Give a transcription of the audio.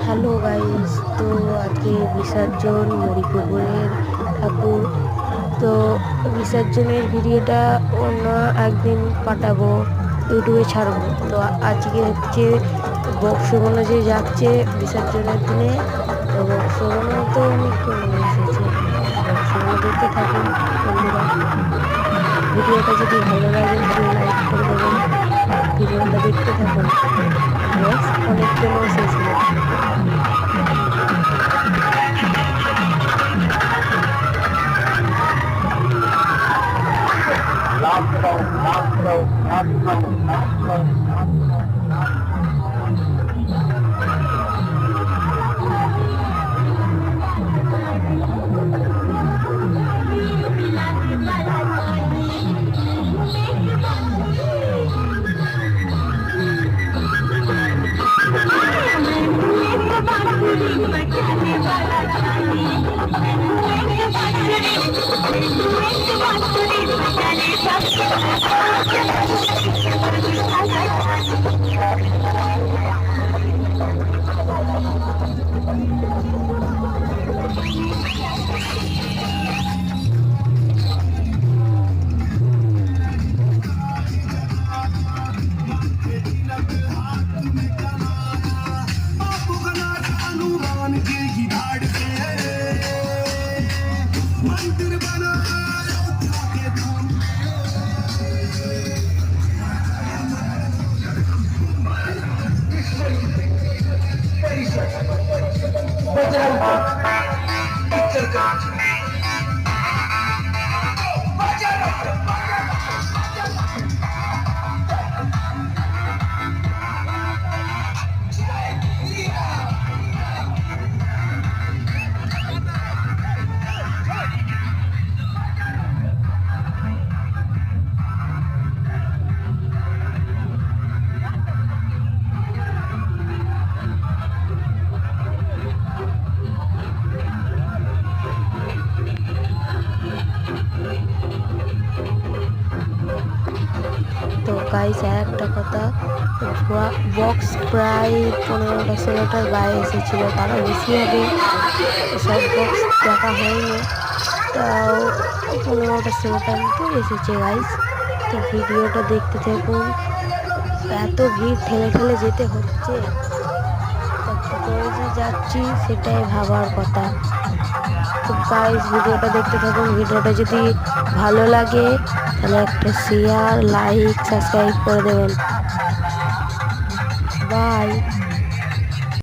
Hello guys, তো আজকে বিসর্জন মরিপুকুরের ঠাকুর। তো বিসর্জনের ভিডিওটা অন্য একদিন পাঠাবো, ইউটিউবে ছাড়বো। তো আজকে হচ্ছে বক্সগুলো যে যাচ্ছে বিসর্জনের দিনে, তো বক্সগুলো তো অনেকক্ষণ এসেছে। বক্সগুলো দেখতে থাকুন বন্ধুরা। ভিডিওটা যদি ভালো লাগে তাহলে লাইক করে দেবেন, ভিডিওটা দেখতে থাকুন। অনেকক্ষণ এসেছিল। তো গাইস, একটা কথা, বক্স প্রায় 15টা-16টার গায়ে এসেছিল, তারা বেশি হবে। সব বক্স দেখা হয়নি, তাও 15টা-16টার মতো এসেছে গাইস। তো ভিডিওটা দেখতে থাকুন। এত ভিড় ঠেলে ঠেলে যেতে হচ্ছে, কত করে যে যাচ্ছি সেটাই ভাবার কথা। তো গাইস, ভিডিওটা দেখতে থাকুন। ভিডিওটা যদি ভালো লাগে তাহলে একটা শেয়ার, লাইক, সাবস্ক্রাইব করে দেবেন। বাই।